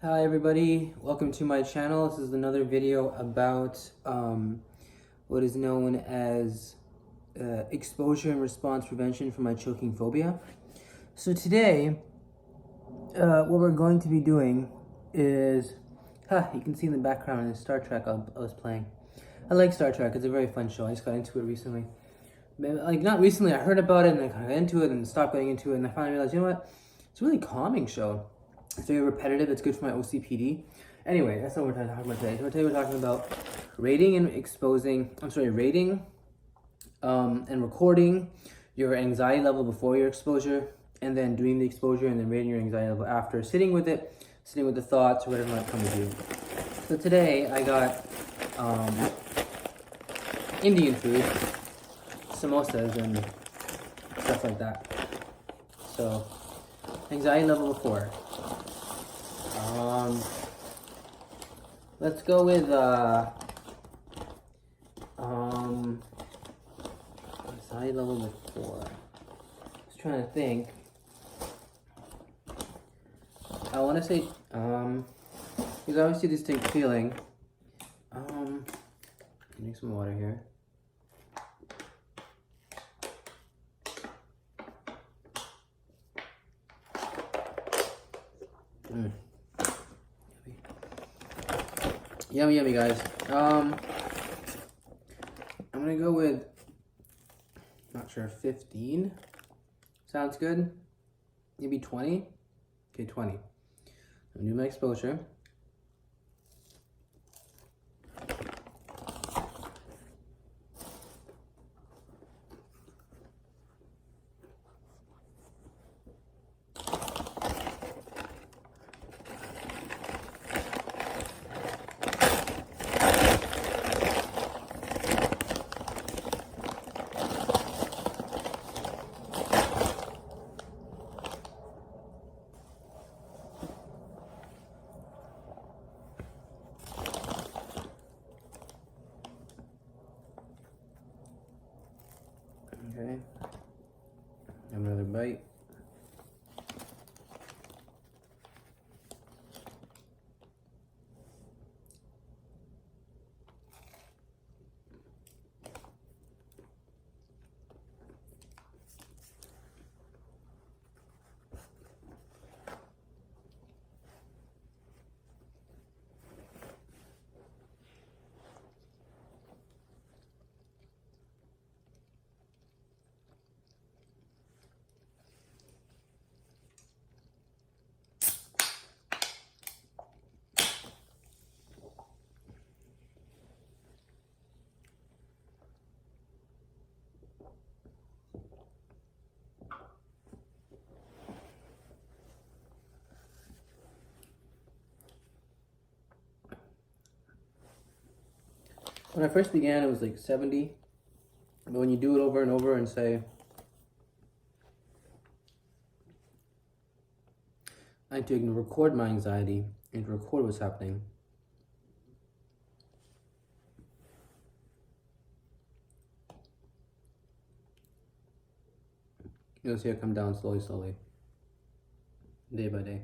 Hi everybody, welcome to my channel. This is another video about what is known as exposure and response prevention for my choking phobia. So today, what we're going to be doing is, you can see in the background is Star Trek I was playing. I like Star Trek, it's a very fun show. I just got into it recently. Like, not recently, I heard about it and I kind of got into it and stopped getting into it, and I finally realized, you know what, it's a really calming show. It's very repetitive. It's good for my OCPD. Anyway, that's not what we're talking about today. So today we're talking about rating and recording your anxiety level before your exposure, and then doing the exposure and then rating your anxiety level after, sitting with it, sitting with the thoughts or whatever might come to you. So today I got Indian food, samosas and stuff like that. So anxiety level before. Let's go with anxiety level before. Just trying to think. I want to say because obviously distinct feeling. Drink some water here. Yummy, guys. I'm gonna go with, not sure, 15. Sounds good. Maybe 20. Okay, 20. I'm gonna do my exposure. Okay, have another bite. When I first began, it was like 70. But when you do it over and over and say, I need to record my anxiety and record what's happening. You'll see it come down slowly, day by day.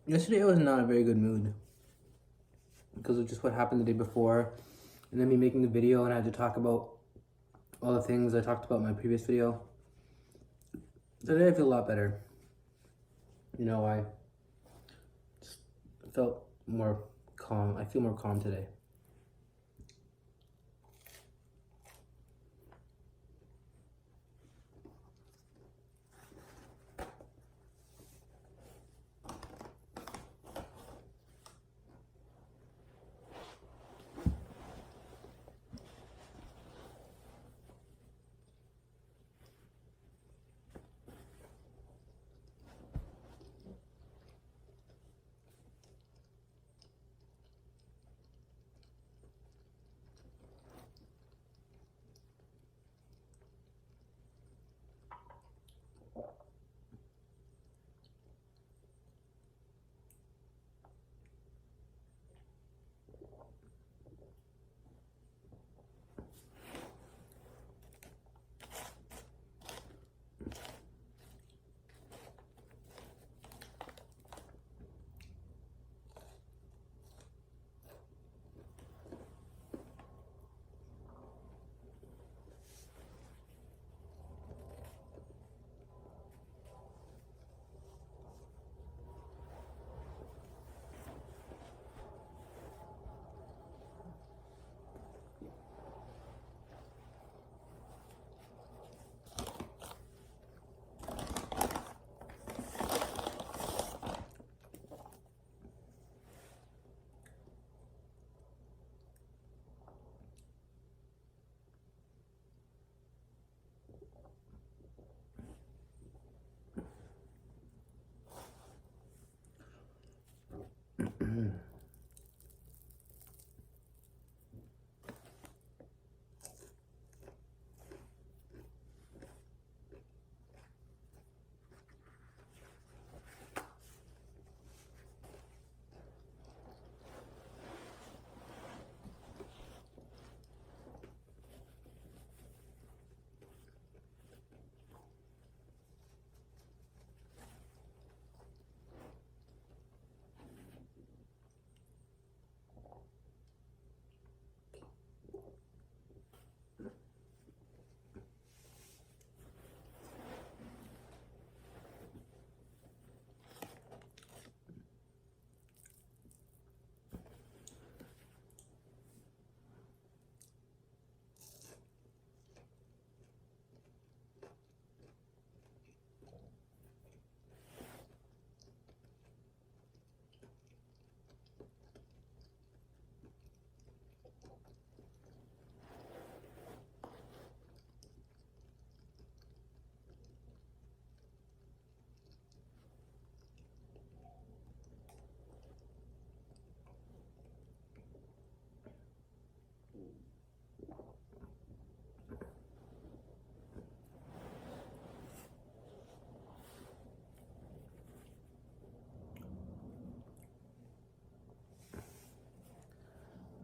Yesterday I was not in a very good mood because of just what happened the day before, and then me making the video, and I had to talk about all the things I talked about in my previous video. Today I feel a lot better. You know, I just felt more calm. I feel more calm today.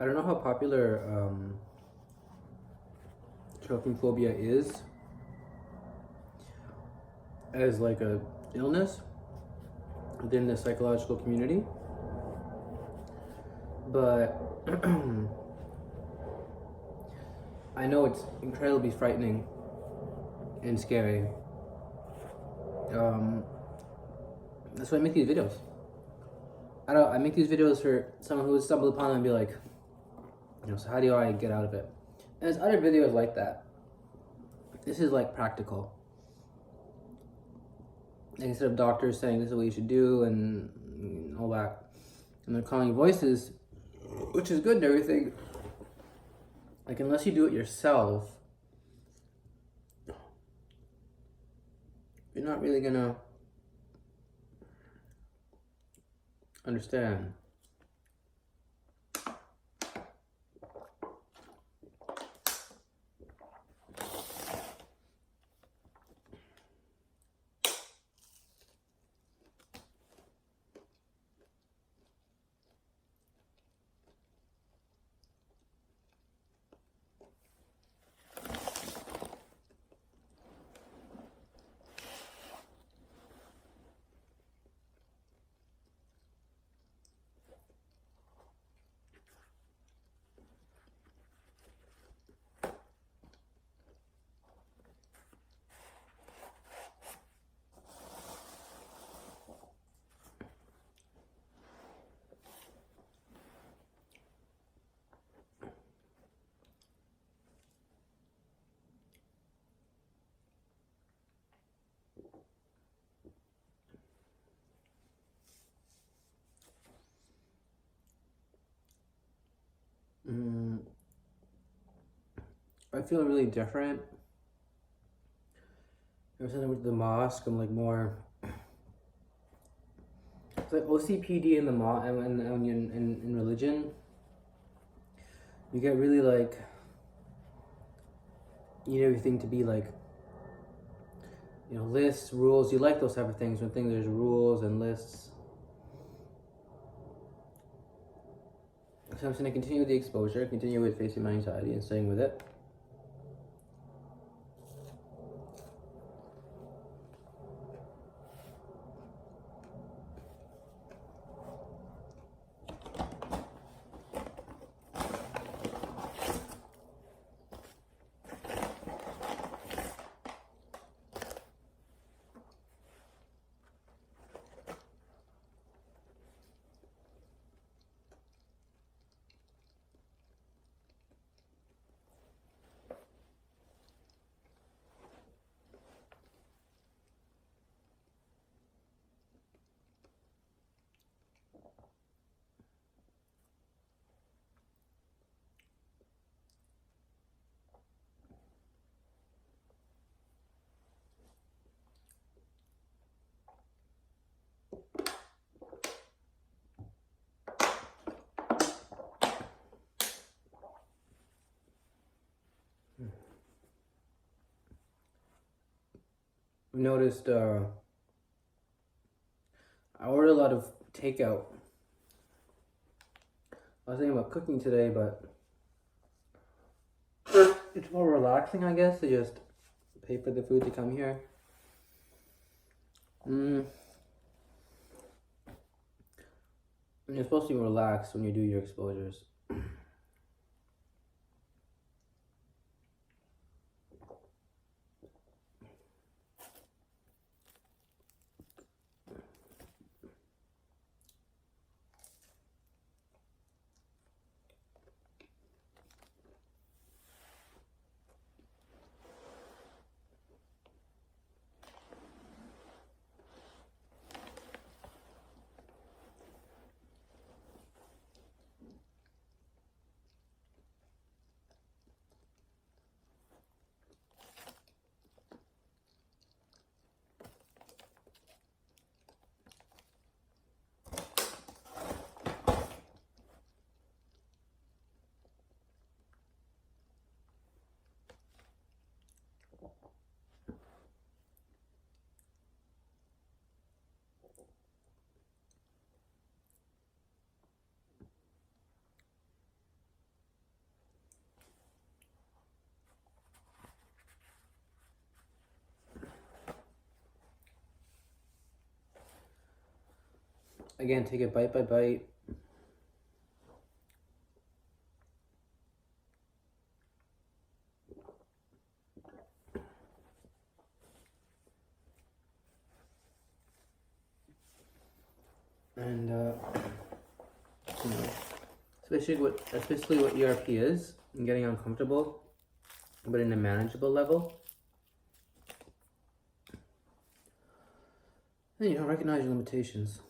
I don't know how popular choking phobia is as like a illness within the psychological community, but I know it's incredibly frightening and scary. That's why I make these videos. I make these videos for someone who would stumble upon them and be like, you know, so how do I get out of it? And there's other videos like that. This is like practical. Like, instead of doctors saying this is what you should do and all that, and they're calling voices, which is good and everything. Like, unless you do it yourself, you're not really gonna understand. I feel really different. Ever since I went to the mosque, I'm like more. It's like OCPD in the in religion. You get really like. You need everything to be like. You know, lists, rules. You like those type of things. When there's rules and lists. So I'm just going to continue the exposure, continue with facing my anxiety and staying with it. Noticed I ordered a lot of takeout. I was thinking about cooking today, but it's more relaxing, I guess, to just pay for the food to come here. And you're supposed to be relaxed when you do your exposures. Again, take it bite by bite. And you know, that's basically what ERP is, and getting uncomfortable, but in a manageable level. And you know, recognize your limitations.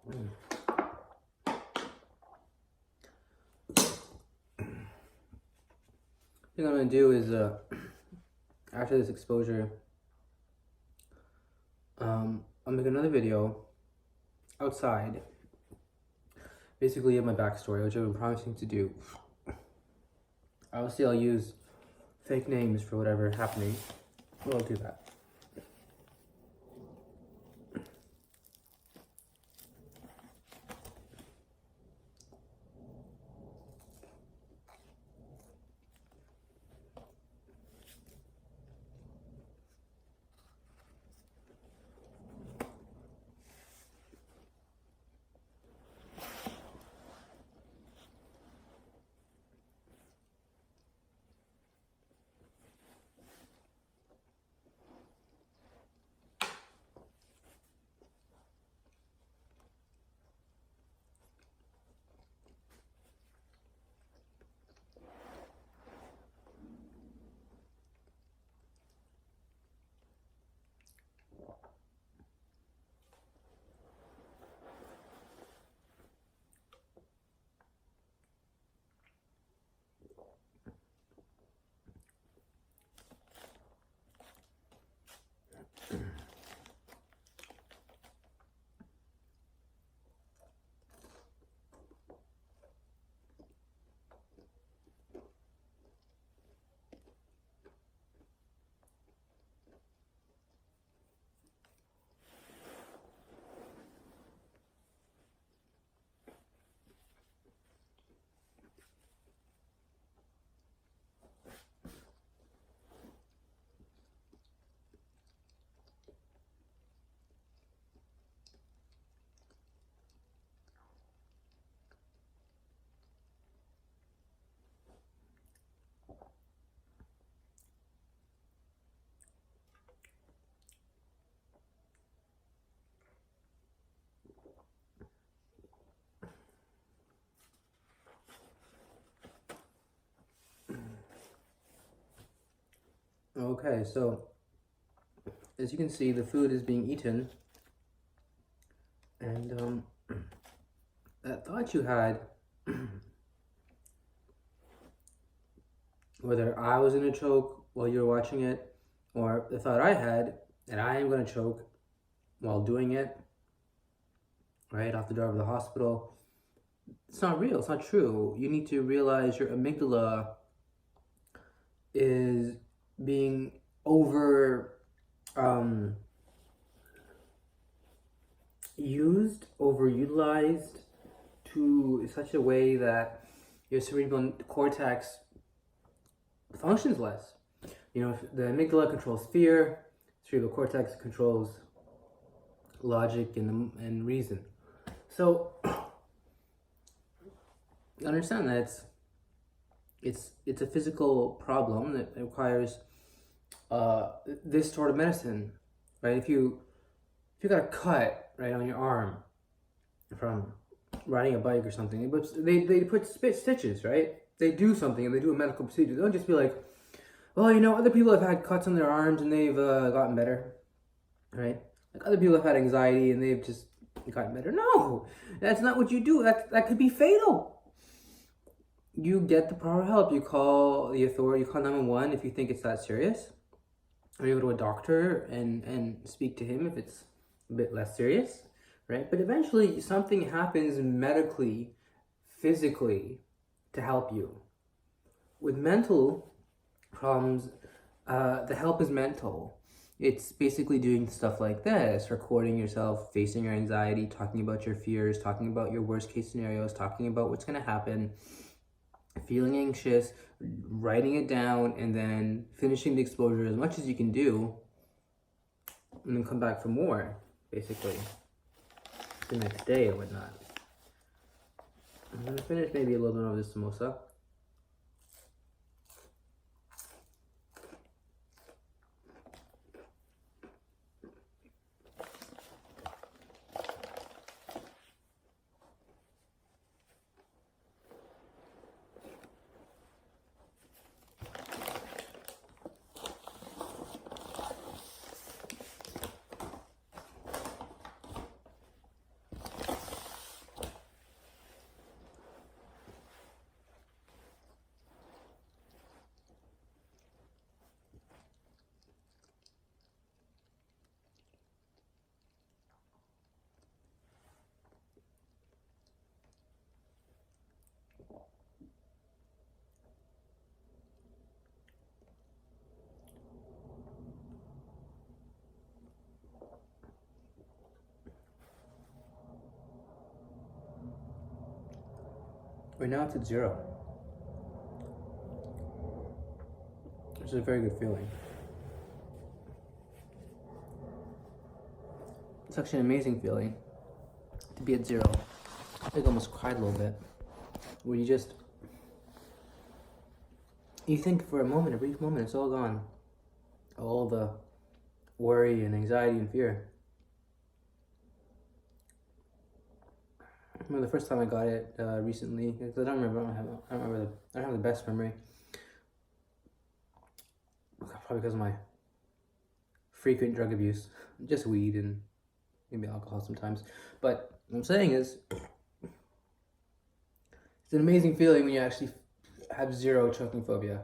What I'm going to do is, after this exposure, I'll make another video outside, basically of my backstory, which I've been promising to do. Obviously, I'll use fake names for whatever happening. I'll do that. Okay, so as you can see, the food is being eaten, and that thought you had, whether I was gonna choke while you were watching it, or the thought I had that I am gonna choke while doing it, right off the door of the hospital, it's not real, it's not true. You need to realize your amygdala is being overutilized to such a way that your cerebral cortex functions less. You know, the amygdala controls fear, cerebral cortex controls logic and reason. So understand that it's a physical problem that requires this sort of medicine, right? If you got a cut right on your arm from riding a bike or something, they put stitches, right? They do something and they do a medical procedure. They don't just be like, well, you know, other people have had cuts on their arms and they've gotten better, right? Like other people have had anxiety and they've just gotten better. No, that's not what you do. That could be fatal. You get the proper help. You call the authority, you call 911 if you think it's that serious. Or you go to a doctor and speak to him if it's a bit less serious, right? But eventually something happens medically, physically, to help you. With mental problems, the help is mental. It's basically doing stuff like this, recording yourself, facing your anxiety, talking about your fears, talking about your worst case scenarios, talking about what's going to happen, feeling anxious, writing it down, and then finishing the exposure as much as you can do, and then come back for more, basically, the next day or whatnot. I'm going to finish maybe a little bit of this samosa. Right now it's at 0, which is a very good feeling. It's actually an amazing feeling to be at 0. I think I almost cried a little bit. Where you think for a moment, a brief moment, it's all gone. All the worry and anxiety and fear. I remember the first time I got it recently, because I don't have the best memory. Probably because of my frequent drug abuse, just weed and maybe alcohol sometimes. But what I'm saying is, it's an amazing feeling when you actually have 0 choking phobia.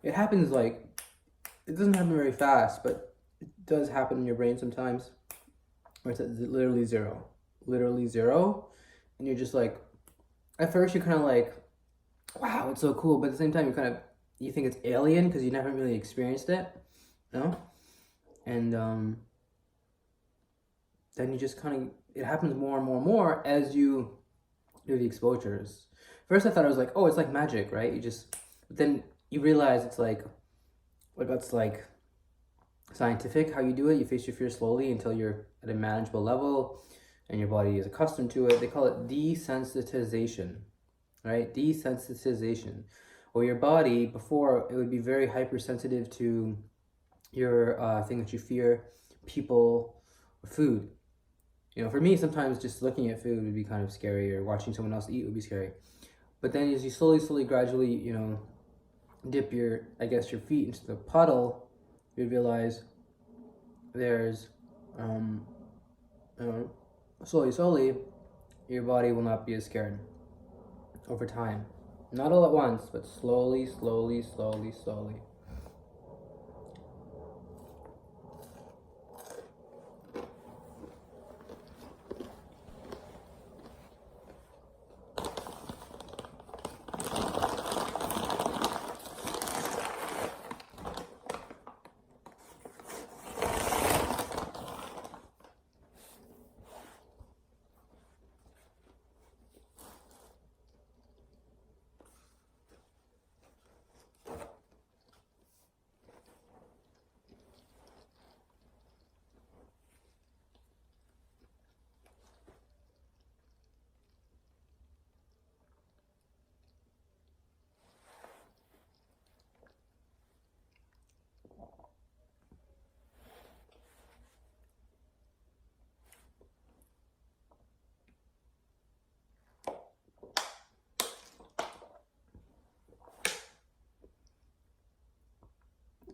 It happens it doesn't happen very fast, but it does happen in your brain sometimes, where it's literally 0. Literally 0. And you're just like, at first you're kind of like, wow, it's so cool. But at the same time, you think it's alien because you never really experienced it, you know? And then you just it happens more and more and more as you do the exposures. First I thought it was like, oh, it's like magic, right? But then you realize it's that's scientific how you do it. You face your fear slowly until you're at a manageable level and your body is accustomed to it. They call it desensitization, right? Desensitization. Or your body, before, it would be very hypersensitive to your thing that you fear, people, or food. You know, for me, sometimes just looking at food would be kind of scary, or watching someone else eat would be scary. But then as you slowly, gradually, dip your feet into the puddle, you realize there's, slowly, your body will not be as scared over time. Not all at once, but slowly.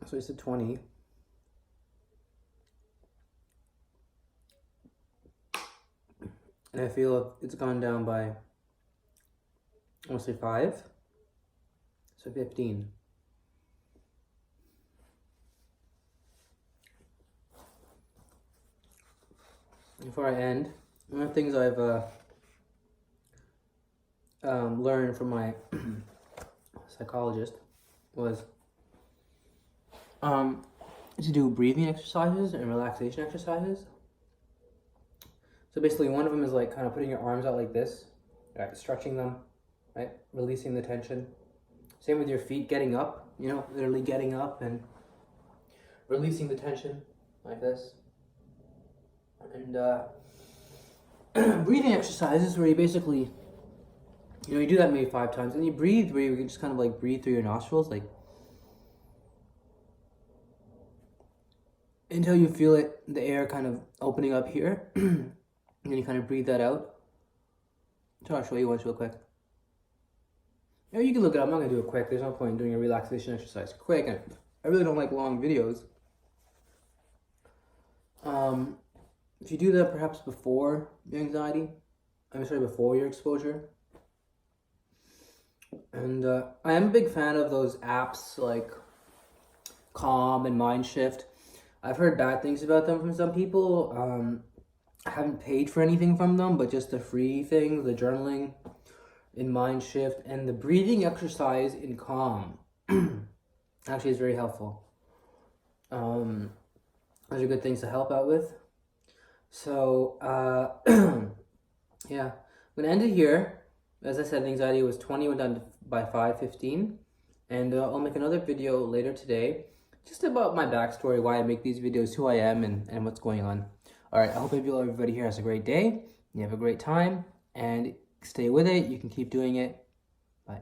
So it's at 20. And I feel it's gone down by, I want to say 5. So 15. Before I end, one of the things I've learned from my psychologist was to do breathing exercises and relaxation exercises. So basically one of them is kind of putting your arms out like this, right? Stretching them, right? Releasing the tension. Same with your feet, getting up, literally getting up and releasing the tension like this. And breathing exercises where you basically, you do that maybe 5 times, and you breathe where you can just kind of breathe through your nostrils, until you feel the air kind of opening up here. And then you kind of breathe that out. So I'll show you once real quick. Or you can look it up. I'm not going to do it quick. There's no point in doing a relaxation exercise quick. And I really don't like long videos. If you do that perhaps before your anxiety, before your exposure. And I am a big fan of those apps like Calm and Mind Shift. I've heard bad things about them from some people. I haven't paid for anything from them, but just the free things, the journaling in Mind Shift and the breathing exercise in Calm actually is very helpful. Those are good things to help out with. So, yeah, I'm going to end it here. As I said, anxiety was 20, went down by 5, 15. And I'll make another video later today just about my backstory, why I make these videos, who I am, and what's going on. All right, I hope everybody here has a great day. You have a great time, and stay with it. You can keep doing it. Bye.